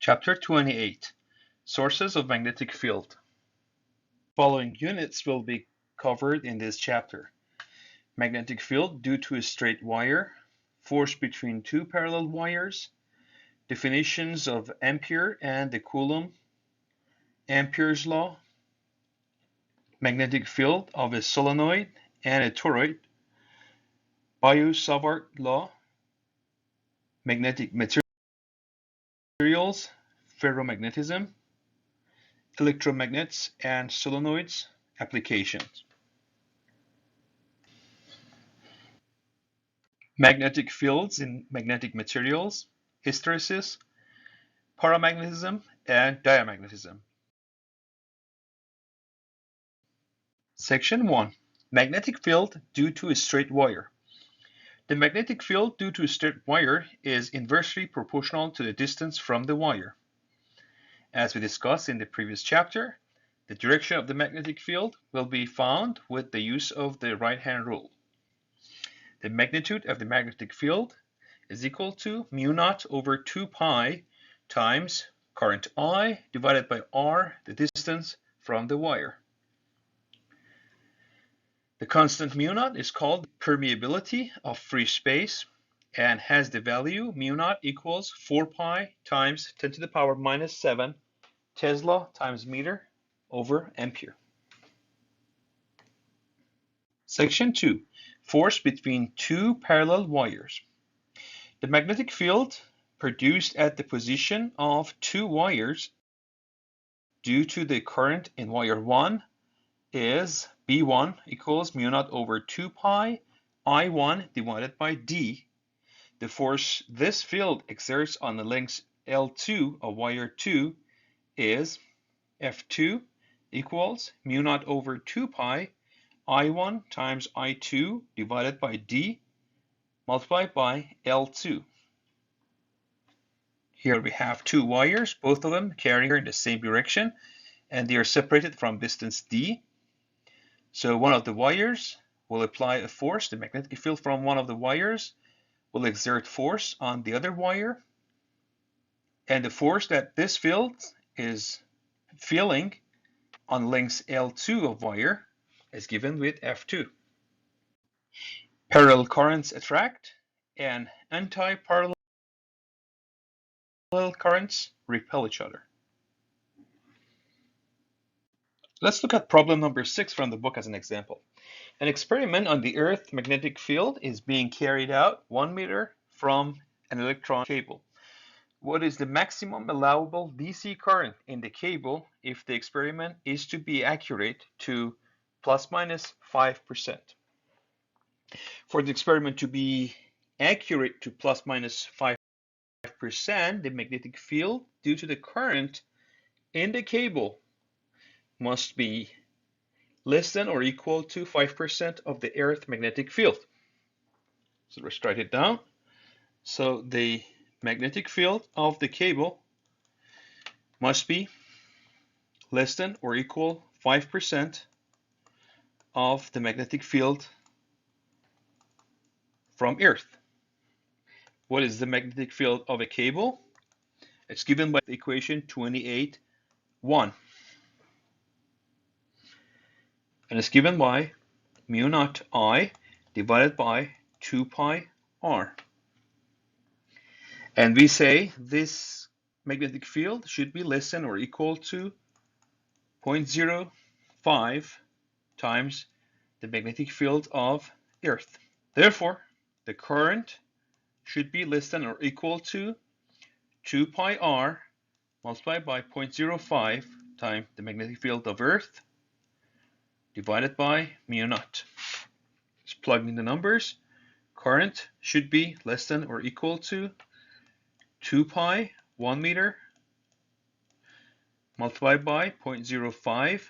Chapter 28 Sources of Magnetic Field. Following units will be covered in this chapter. Magnetic field due to a straight wire, force between two parallel wires, definitions of ampere and the Coulomb, Ampere's law, magnetic field of a solenoid and a toroid, Biot-Savart law, magnetic materials, ferromagnetism, electromagnets and solenoids, applications. Magnetic fields in magnetic materials, hysteresis, paramagnetism, and diamagnetism. Section 1. Magnetic field due to a straight wire. The magnetic field due to a straight wire is inversely proportional to the distance from the wire. As we discussed in the previous chapter, the direction of the magnetic field will be found with the use of the right-hand rule. The magnitude of the magnetic field is equal to mu naught over 2 pi times current I divided by R, the distance from the wire. The constant mu naught is called permeability of free space and has the value mu naught equals 4 pi times 10 to the power minus 7 Tesla times meter over ampere. Section 2. Force between two parallel wires. The magnetic field produced at the position of two wires due to the current in wire 1 is B1 equals mu naught over 2 pi I1 divided by D. The force this field exerts on the length L2 of wire 2 is F2 equals mu naught over 2 pi I1 times I2 divided by D multiplied by L2. Here we have two wires, both of them carrying in the same direction, and they are separated from distance D. So one of the wires will apply a force, the magnetic field from one of the wires will exert force on the other wire, and the force that this field is feeling on length L2 of wire is given with F2. Parallel currents attract and anti-parallel currents repel each other. Let's look at problem number 6 from the book as an example. An experiment on the Earth's magnetic field is being carried out 1 meter from an electron cable. What is the maximum allowable DC current in the cable if the experiment is to be accurate to plus minus 5%? For the experiment to be accurate to plus minus 5%, the magnetic field due to the current in the cable must be less than or equal to 5% of the Earth's magnetic field. So let's write it down. So the magnetic field of the cable must be less than or equal 5% of the magnetic field from Earth. What is the magnetic field of a cable? It's given by the equation 28(1). And it's given by mu naught I divided by 2 pi R. And we say this magnetic field should be less than or equal to 0.05 times the magnetic field of Earth. Therefore, the current should be less than or equal to 2 pi R multiplied by 0.05 times the magnetic field of Earth divided by mu naught. Just plug in the numbers. Current should be less than or equal to 2 pi 1 meter multiplied by 0.05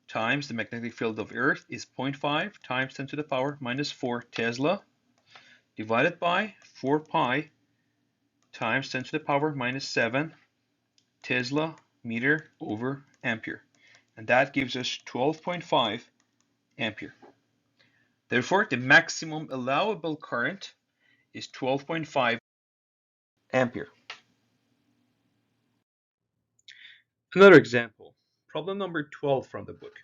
times the magnetic field of Earth is 0.5 times 10 to the power minus 4 Tesla divided by 4 pi times 10 to the power minus 7 Tesla meter over ampere. And that gives us 12.5 ampere. Therefore, the maximum allowable current is 12.5 ampere. Another example, problem number 12 from the book.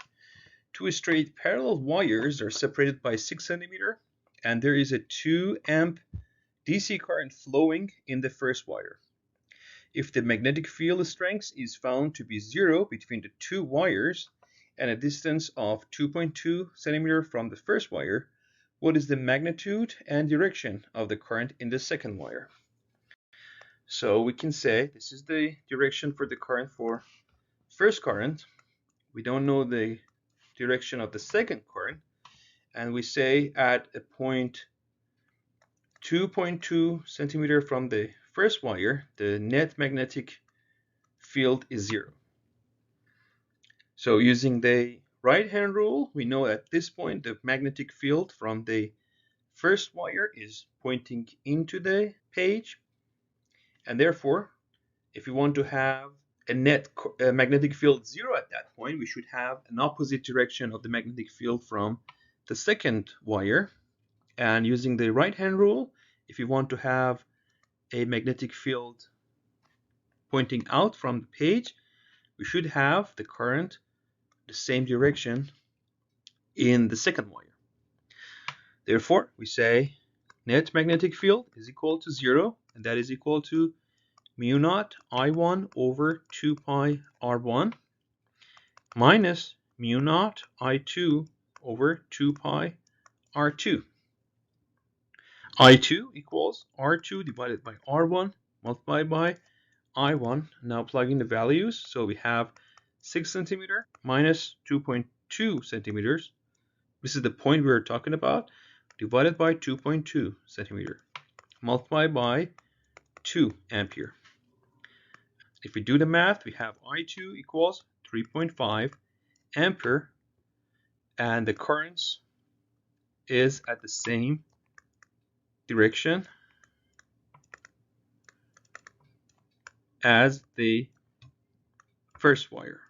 Two straight parallel wires are separated by 6 centimeters, and there is a 2 amp DC current flowing in the first wire. If the magnetic field strength is found to be 0 between the two wires and a distance of 2.2 centimeters from the first wire, what is the magnitude and direction of the current in the second wire? So we can say this is the direction for the current for first current. We don't know the direction of the second current, and we say at a point 2.2 centimeter from the first wire, the net magnetic field is 0. So using the right hand rule, we know at this point the magnetic field from the first wire is pointing into the page, and therefore if we want to have a net magnetic field 0 at that point, we should have an opposite direction of the magnetic field from the second wire. And using the right hand rule, if you want to have a magnetic field pointing out from the page, we should have the current the same direction in the second wire. Therefore, we say net magnetic field is equal to 0, and that is equal to mu naught I1 over 2 pi R1 minus mu naught I2 over 2 pi R2. I2 equals R2 divided by R1 multiplied by I1. Now plugging the values, so we have 6 centimeter minus 2.2 centimeters. This is the point we were talking about, divided by 2.2 centimeter, multiplied by 2 ampere. If we do the math, we have I2 equals 3.5 ampere, and the current is at the same direction as the first wire.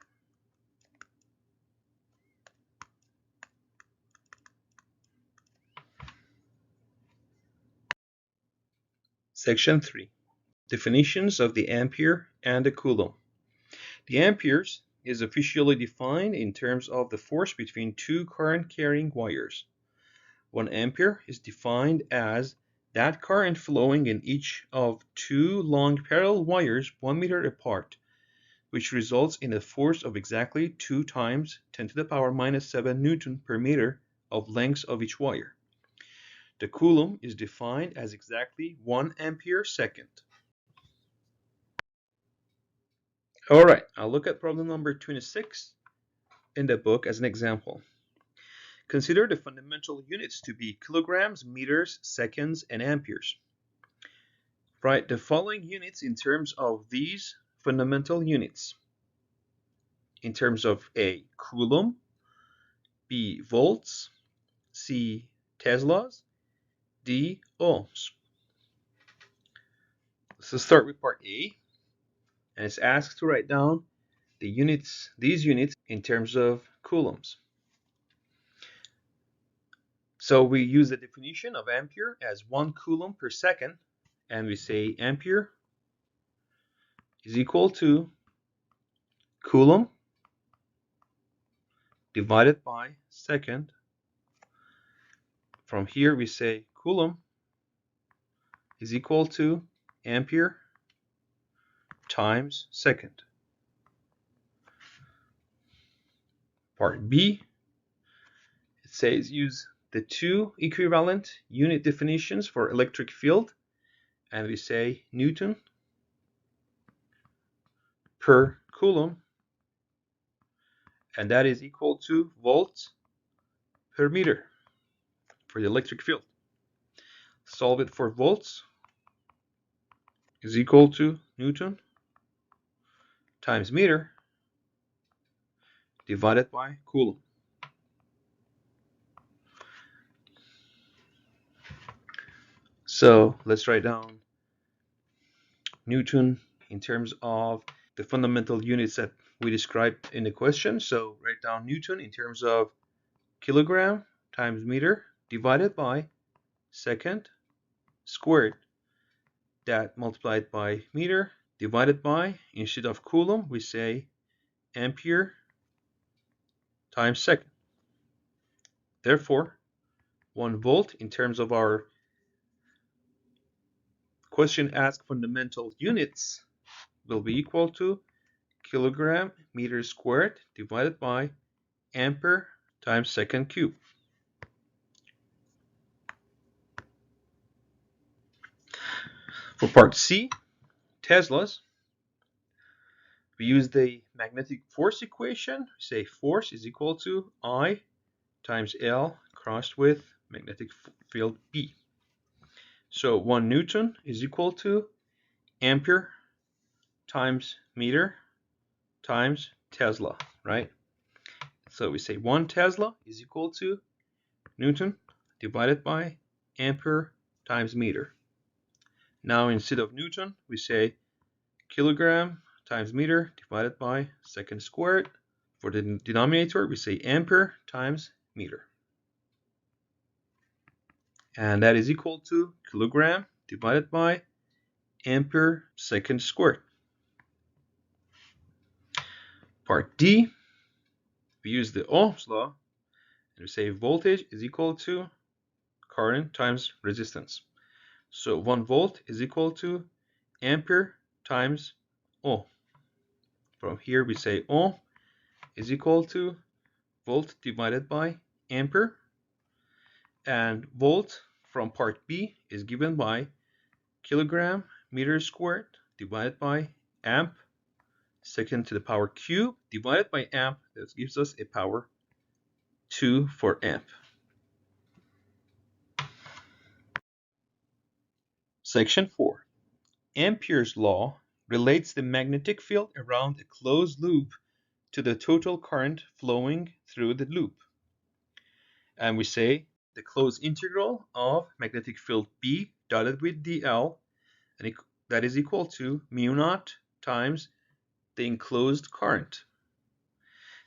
Section 3. Definitions of the ampere and the coulomb. The amperes is officially defined in terms of the force between two current-carrying wires. 1 ampere is defined as that current flowing in each of two long parallel wires 1 meter apart, which results in a force of exactly 2 times 10 to the power minus 7 Newton per meter of length of each wire. The coulomb is defined as exactly 1 ampere second. All right, I'll look at problem number 26 in the book as an example. Consider the fundamental units to be kilograms, meters, seconds, and amperes. Write the following units in terms of these fundamental units. In terms of A, coulomb, B, volts, C, Teslas, D, ohms. So start with part A, and it's asked to write down the units, these units in terms of coulombs. So we use the definition of ampere as 1 coulomb per second, and we say ampere is equal to coulomb divided by second. From here we say coulomb is equal to ampere times second. Part B, it says use the two equivalent unit definitions for electric field, and we say Newton per coulomb, and that is equal to volts per meter for the electric field. Solve it for volts is equal to Newton times meter divided by coulomb. So let's write down Newton in terms of the fundamental units that we described in the question. So write down Newton in terms of kilogram times meter divided by second squared. That multiplied by meter divided by, instead of coulomb, we say ampere times second. Therefore, 1 volt in terms of our question asked fundamental units will be equal to kilogram meters squared divided by ampere times second cube. For part C, Teslas, we use the magnetic force equation. Say force is equal to I times L crossed with magnetic field B. So 1 Newton is equal to ampere times meter times Tesla, right? So we say 1 Tesla is equal to Newton divided by ampere times meter. Now instead of Newton, we say kilogram times meter divided by second squared. For the denominator, we say ampere times meter. And that is equal to kilogram divided by ampere second squared. Part D, we use the Ohm's law, and we say voltage is equal to current times resistance. So 1 volt is equal to ampere times ohm. From here, we say ohm is equal to volt divided by ampere. And volt from part B is given by kilogram meters squared divided by amp second to the power cube divided by amp. That gives us a power 2 for amp. Section 4. Ampere's law relates the magnetic field around a closed loop to the total current flowing through the loop. And we say the closed integral of magnetic field B dotted with dl, and that is equal to mu naught times the enclosed current.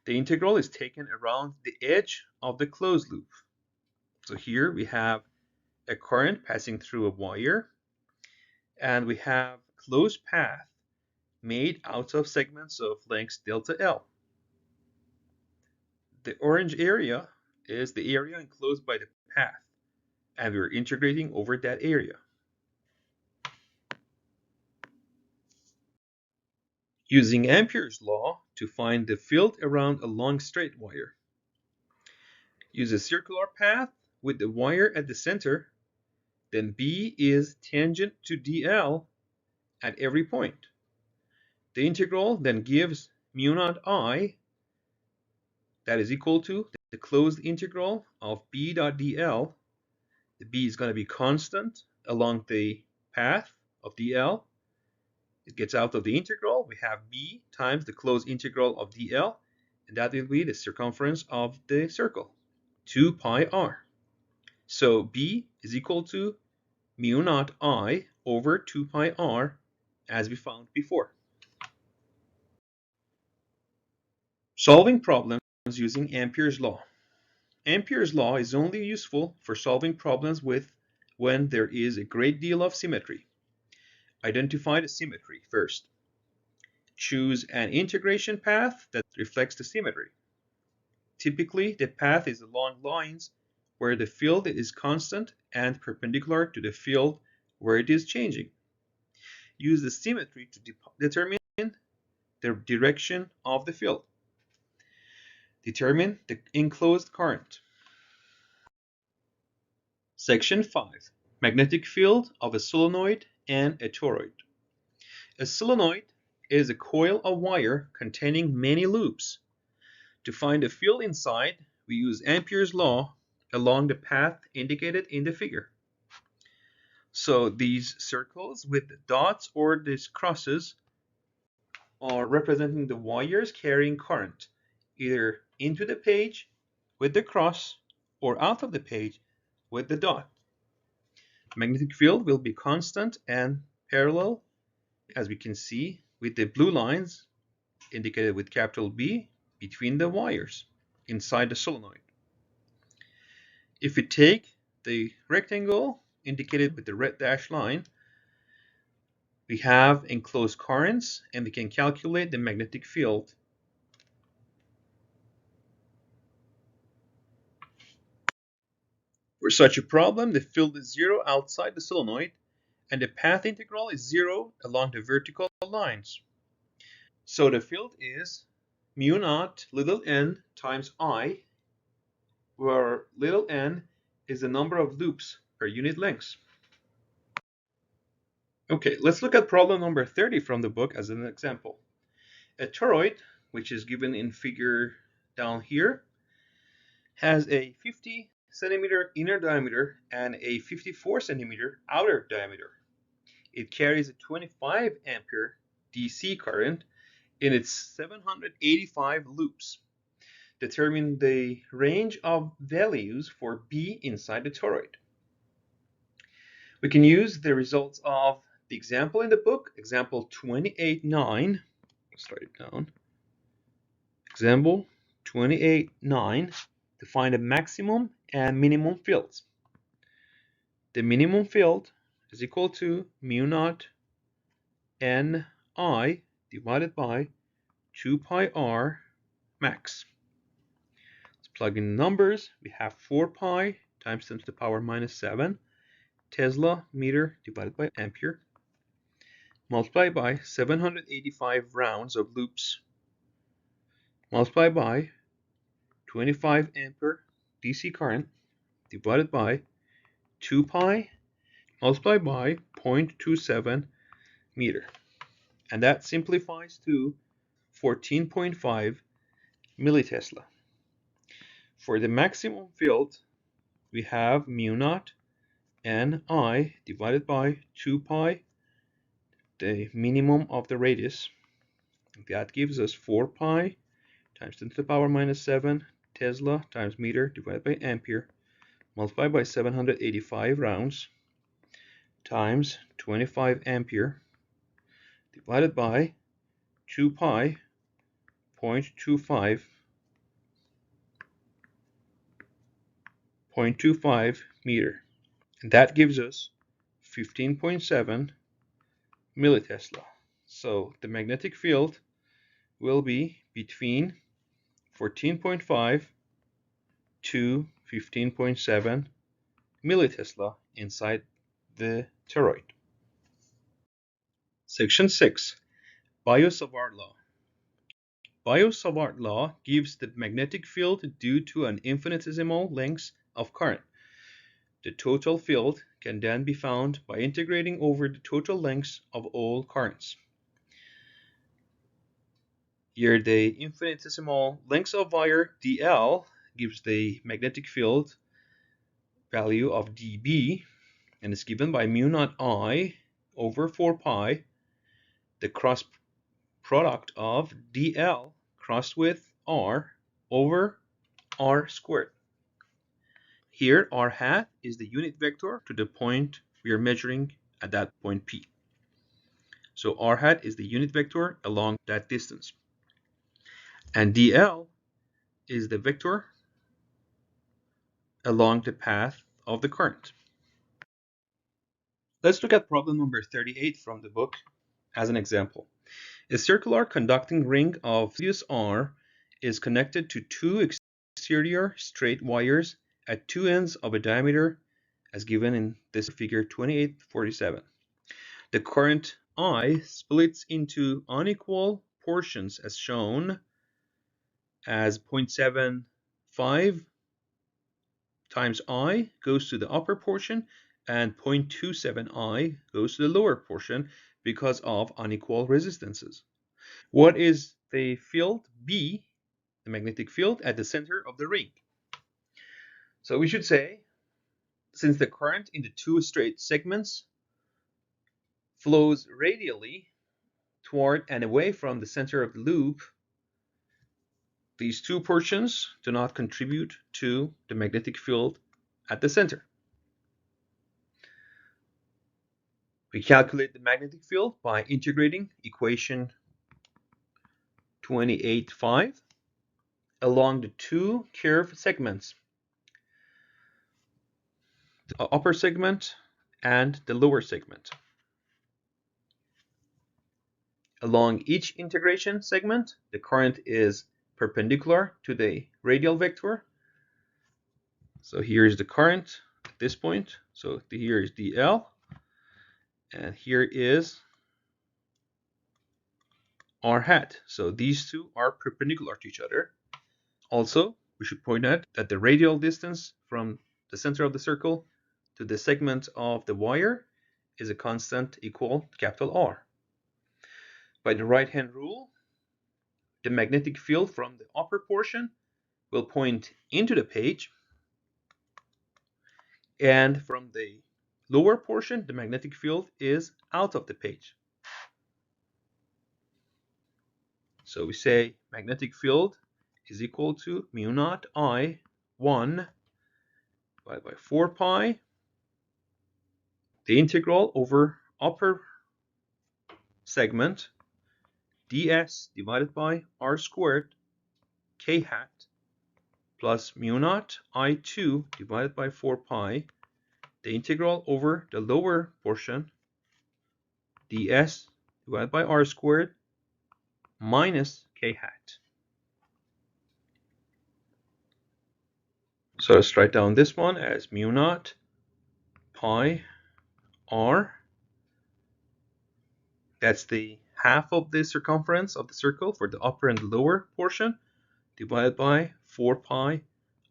The integral is taken around the edge of the closed loop. So here we have a current passing through a wire, and we have a closed path made out of segments of length delta L. The orange area is the area enclosed by the path, and we're integrating over that area. Using Ampere's law to find the field around a long straight wire. Use a circular path with the wire at the center, then B is tangent to dl at every point. The integral then gives mu naught I, that is equal to the closed integral of B dot dl. The B is going to be constant along the path of dl. It gets out of the integral. We have B times the closed integral of dl, and that will be the circumference of the circle, 2 pi r. So B is equal to mu naught I over 2 pi r, as we found before. Solving problems using Ampere's law. Ampere's law is only useful for solving problems when there is a great deal of symmetry. Identify the symmetry first. Choose an integration path that reflects the symmetry. Typically, the path is along lines where the field is constant and perpendicular to the field where it is changing. Use the symmetry to determine the direction of the field. Determine the enclosed current. Section 5. Magnetic field of a solenoid and a toroid. A solenoid is a coil of wire containing many loops. To find the field inside, we use Ampere's law along the path indicated in the figure. So these circles with dots or these crosses are representing the wires carrying current, either into the page with the cross or out of the page with the dot. Magnetic field will be constant and parallel, as we can see, with the blue lines indicated with capital B between the wires inside the solenoid. If we take the rectangle indicated with the red dashed line, we have enclosed currents, and we can calculate the magnetic field For such a problem, the field is 0 outside the solenoid, and the path integral is 0 along the vertical lines. So the field is mu naught little n times I, where little n is the number of loops per unit length. Okay, let's look at problem number 30 from the book as an example. A toroid, which is given in figure down here, has a 50 centimeter inner diameter and a 54 centimeter outer diameter. It carries a 25 ampere DC current in its 785 loops. Determine the range of values for B inside the toroid. We can use the results of the example in the book, example 28.9. Let's write it down. Example 28.9 to find the maximum and minimum fields. The minimum field is equal to mu naught Ni divided by 2 pi r max. Let's plug in the numbers. We have 4 pi times 10 to the power minus 7 Tesla meter divided by ampere, multiplied by 785 rounds of loops, multiplied by 25 ampere DC current divided by 2 pi multiplied by 0.27 meter. And that simplifies to 14.5 millitesla. For the maximum field, we have mu naught Ni divided by 2 pi, the minimum of the radius. That gives us 4 pi times 10 to the power minus 7 Tesla times meter divided by ampere, multiplied by 785 rounds times 25 ampere divided by 2 pi 0.25 meter. And that gives us 15.7 millitesla. So the magnetic field will be between 14.5 to 15.7 millitesla inside the toroid. Section 6. Biot-Savart law. Biot-Savart law gives the magnetic field due to an infinitesimal length of current. The total field can then be found by integrating over the total lengths of all currents. Here the infinitesimal length of wire dl gives the magnetic field value of dB, and is given by mu naught I over 4 pi, the cross product of dl crossed with r over r squared. Here r hat is the unit vector to the point we are measuring at that point P. So r hat is the unit vector along that distance. And dl is the vector along the path of the current. Let's look at problem number 38 from the book as an example. A circular conducting ring of radius r is connected to two exterior straight wires at two ends of a diameter as given in this figure 2847. The current I splits into unequal portions as shown as 0.75 times I goes to the upper portion and 0.27 I goes to the lower portion because of unequal resistances. What is the field B, the magnetic field, at the center of the ring? So we should say, since the current in the two straight segments flows radially toward and away from the center of the loop, these two portions do not contribute to the magnetic field at the center. We calculate the magnetic field by integrating equation 28.5 along the two curved segments, the upper segment and the lower segment. Along each integration segment, the current is perpendicular to the radial vector. So here is the current this point. So here is DL, and here is R hat. So these two are perpendicular to each other. Also, we should point out that the radial distance from the center of the circle to the segment of the wire is a constant equal capital R. By the right-hand rule, the magnetic field from the upper portion will point into the page, and from the lower portion, the magnetic field is out of the page. So we say magnetic field is equal to mu naught I 1 divided by 4 pi, the integral over upper segment ds divided by r squared k hat plus mu naught I2 divided by 4 pi, the integral over the lower portion ds divided by r squared minus k hat. So let's write down this one as mu naught pi r. That's the half of the circumference of the circle for the upper and the lower portion, divided by 4 pi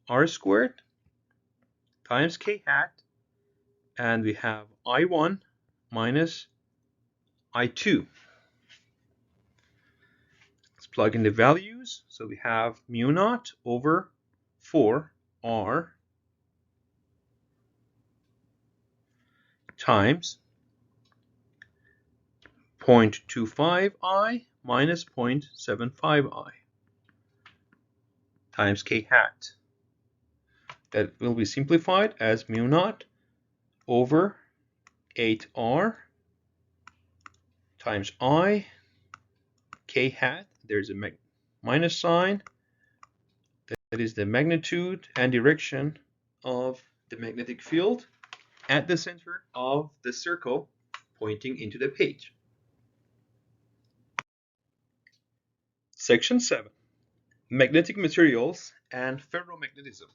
r squared times k hat, and we have I1 minus I2. Let's plug in the values. So we have mu naught over 4 r times 0.25 I minus 0.75 I times k hat. That will be simplified as mu naught over 8r times I k hat. There's a minus sign. That is the magnitude and direction of the magnetic field at the center of the circle pointing into the page. Section 7. Magnetic materials and ferromagnetism.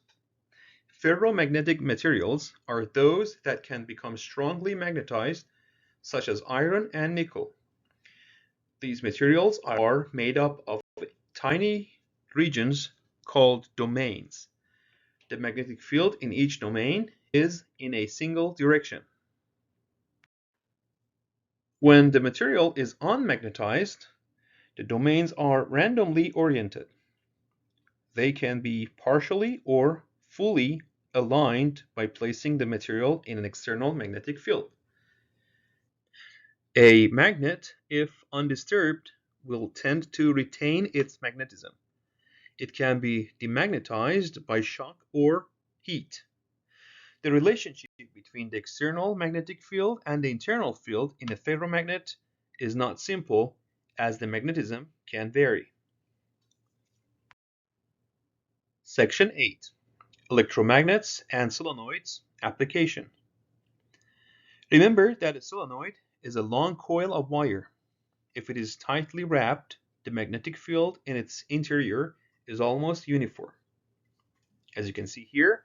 Ferromagnetic materials are those that can become strongly magnetized, such as iron and nickel. These materials are made up of tiny regions called domains. The magnetic field in each domain is in a single direction. When the material is unmagnetized, the domains are randomly oriented. They can be partially or fully aligned by placing the material in an external magnetic field. A magnet, if undisturbed, will tend to retain its magnetism. It can be demagnetized by shock or heat. The relationship between the external magnetic field and the internal field in a ferromagnet is not simple, as the magnetism can vary. Section 8. Electromagnets and solenoids application. Remember that a solenoid is a long coil of wire. If it is tightly wrapped, the magnetic field in its interior is almost uniform. As you can see here,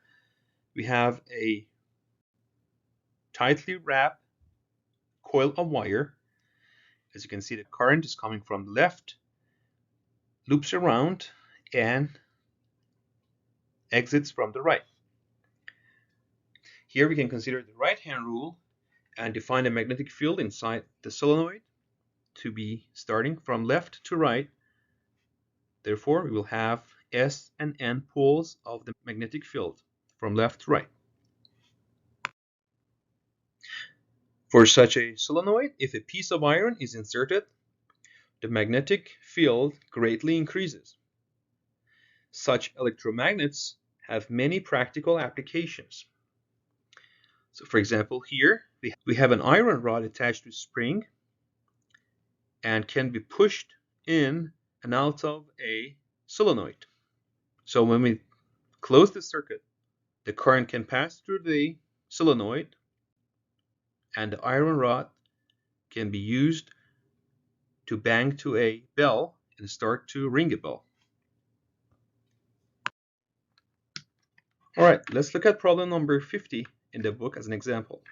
we have a tightly wrapped coil of wire. As you can see, the current is coming from the left, loops around, and exits from the right. Here we can consider the right-hand rule and define the magnetic field inside the solenoid to be starting from left to right. Therefore, we will have S and N poles of the magnetic field from left to right. For such a solenoid, if a piece of iron is inserted, the magnetic field greatly increases. Such electromagnets have many practical applications. So for example, here we have an iron rod attached to a spring and can be pushed in and out of a solenoid. So when we close the circuit, the current can pass through the solenoid and the iron rod can be used to bang to a bell and start to ring a bell. All right, let's look at problem number 50 in the book as an example.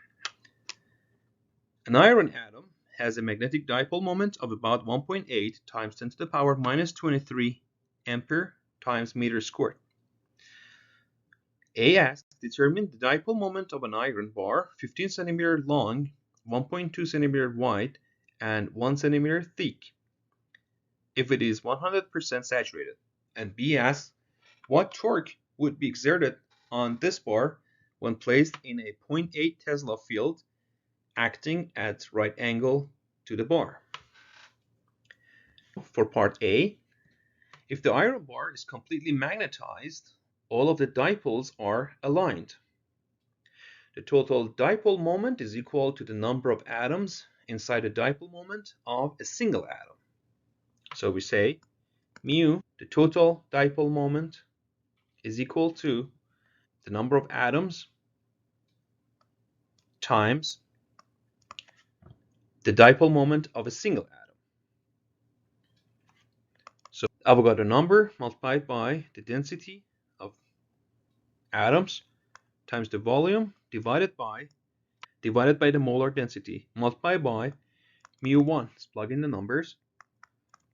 An iron atom has a magnetic dipole moment of about 1.8 times 10 to the power minus 23 ampere times meter squared. A asks, determine the dipole moment of an iron bar 15 centimeter long, 1.2 centimeter wide, and 1 centimeter thick if it is 100% saturated. And B asks, what torque would be exerted on this bar when placed in a 0.8 Tesla field acting at right angle to the bar? For part A, if the iron bar is completely magnetized, all of the dipoles are aligned. The total dipole moment is equal to the number of atoms inside the dipole moment of a single atom. So we say mu, the total dipole moment, is equal to the number of atoms times the dipole moment of a single atom. So Avogadro number multiplied by the density of atoms times the volume divided by the molar density multiplied by mu1. Let's plug in the numbers.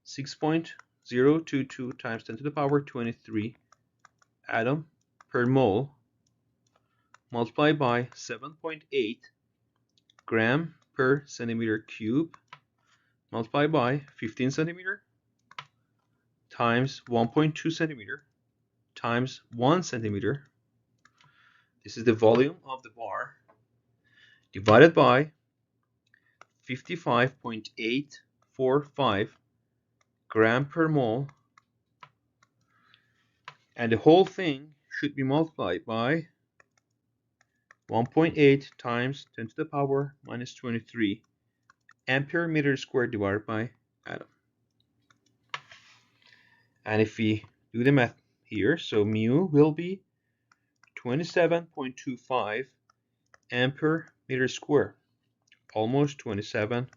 6.022 times 10 to the power 23 atom per mole multiplied by 7.8 gram per centimeter cube multiplied by 15 centimeter times 1.2 centimeter times 1 centimeter. This is the volume of the bar divided by 55.845 gram per mole, and the whole thing should be multiplied by 1.8 times 10 to the power minus 23 ampere meter squared divided by atom. And if we do the math here, so mu will be 27.25 ampere meter squared, almost 27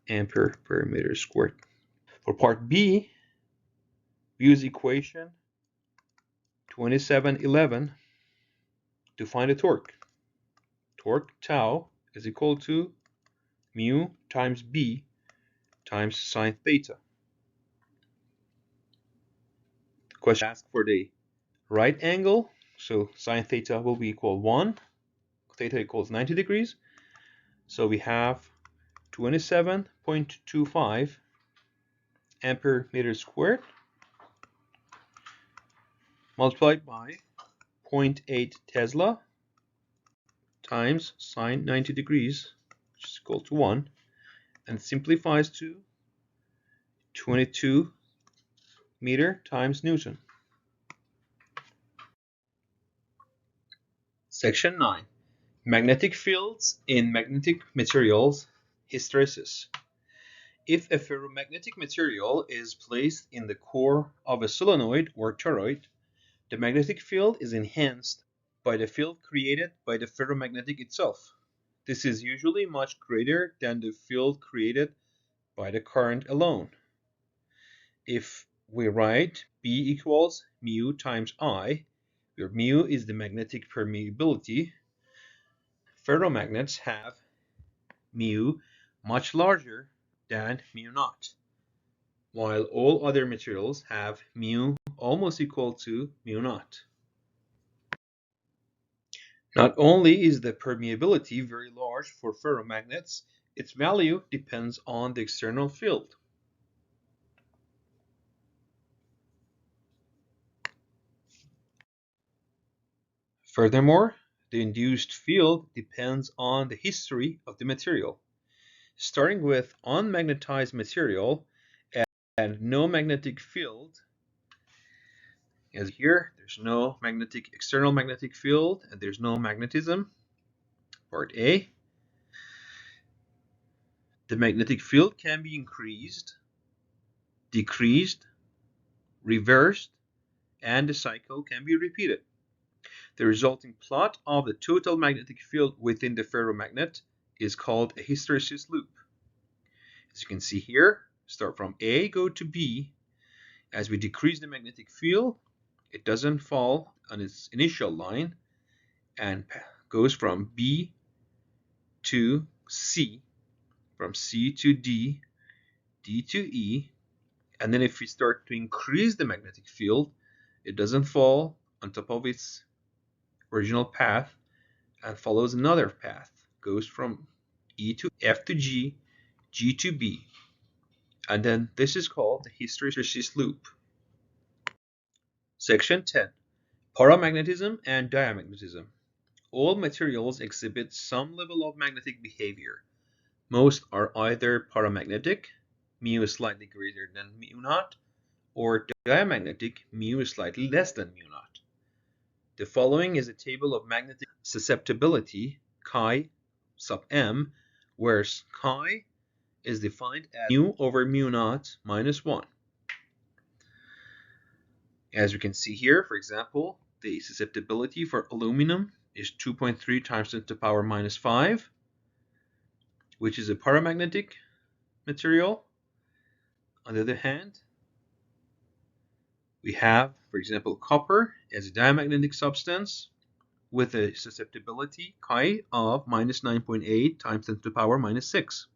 ampere per meter squared. For part B, we use equation 2711 to find the torque. Torque tau is equal to mu times B times sine theta. The question asks for the right angle, so sine theta will be equal 1, theta equals 90 degrees. So we have 27.25 ampere meter squared multiplied by 0.8 Tesla times sine 90 degrees, which is equal to 1, and simplifies to 22 meter times Newton. Section 9. Magnetic fields in magnetic materials, hysteresis. If a ferromagnetic material is placed in the core of a solenoid or toroid, the magnetic field is enhanced by the field created by the ferromagnetic itself. This is usually much greater than the field created by the current alone. If we write B equals mu times I, where mu is the magnetic permeability, ferromagnets have mu much larger than mu naught, while all other materials have mu almost equal to mu naught. Not only is the permeability very large for ferromagnets, its value depends on the external field. Furthermore, the induced field depends on the history of the material. Starting with unmagnetized material and no magnetic field, as here, there's no external magnetic field and there's no magnetism. Part A, the magnetic field can be increased, decreased, reversed, and the cycle can be repeated. The resulting plot of the total magnetic field within the ferromagnet is called a hysteresis loop. As you can see here, start from A, go to B. As we decrease the magnetic field, it doesn't fall on its initial line, and goes from B to C, from C to D, D to E, and then if we start to increase the magnetic field, it doesn't fall on top of its original path and follows another path, goes from E to F to G, G to B, and then this is called the hysteresis loop. Section 10. Paramagnetism and diamagnetism. All materials exhibit some level of magnetic behavior. Most are either paramagnetic, mu is slightly greater than mu naught, or diamagnetic, mu is slightly less than mu naught. The following is a table of magnetic susceptibility, chi sub m, where chi is defined as mu over mu naught minus 1. As we can see here, for example, the susceptibility for aluminum is 2.3 times 10 to the power minus 5, which is a paramagnetic material. On the other hand, we have, for example, copper as a diamagnetic substance with a susceptibility chi of minus 9.8 times 10 to the power minus 6.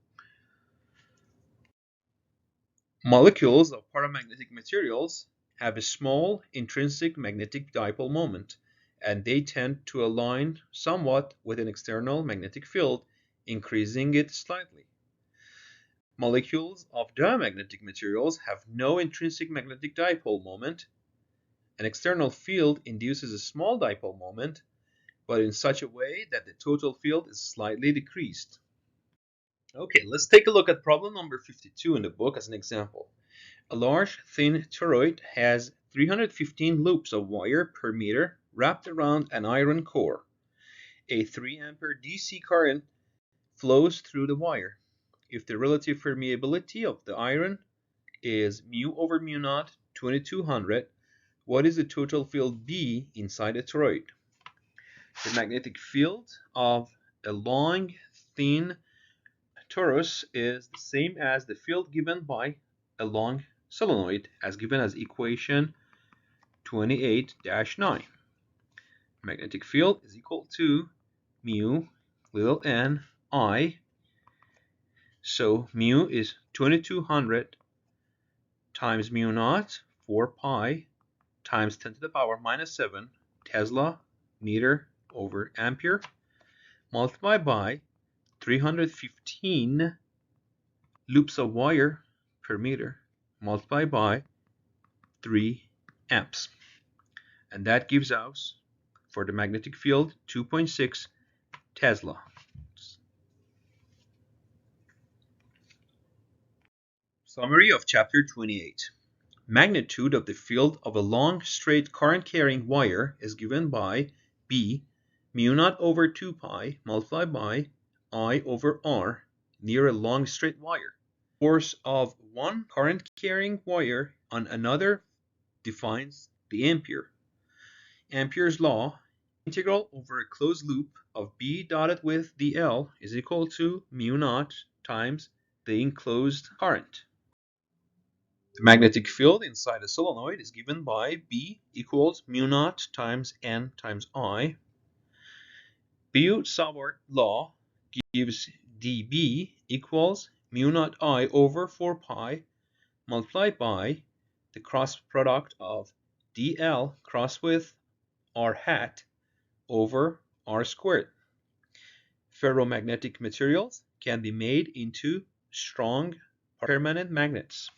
Molecules of paramagnetic materials have a small intrinsic magnetic dipole moment, and they tend to align somewhat with an external magnetic field, increasing it slightly. Molecules of diamagnetic materials have no intrinsic magnetic dipole moment. An external field induces a small dipole moment, but in such a way that the total field is slightly decreased. Okay, let's take a look at problem number 52 in the book as an example. A large, thin toroid has 315 loops of wire per meter wrapped around an iron core. A 3 ampere DC current flows through the wire. If the relative permeability of the iron is mu over mu naught 2200, what is the total field B inside the toroid? The magnetic field of a long, thin torus is the same as the field given by a long solenoid, as given as equation 28-9. Magnetic field is equal to mu little n I. So mu is 2200 times mu naught, 4 pi, times 10 to the power minus 7 Tesla meter over ampere, multiplied by 315 loops of wire per meter, multiplied by 3 amps. And that gives us, for the magnetic field, 2.6 Tesla. Summary of chapter 28. Magnitude of the field of a long straight current carrying wire is given by B mu naught over 2 pi multiplied by I over R near a long straight wire. Force of one current carrying wire on another defines the ampere. Ampere's law, integral over a closed loop of B dotted with dl is equal to mu naught times the enclosed current. The magnetic field inside a solenoid is given by B equals mu naught times N times I. Biot-Savart law gives dB equals mu naught I over 4 pi multiplied by the cross product of dl cross with r hat over r squared. Ferromagnetic materials can be made into strong permanent magnets.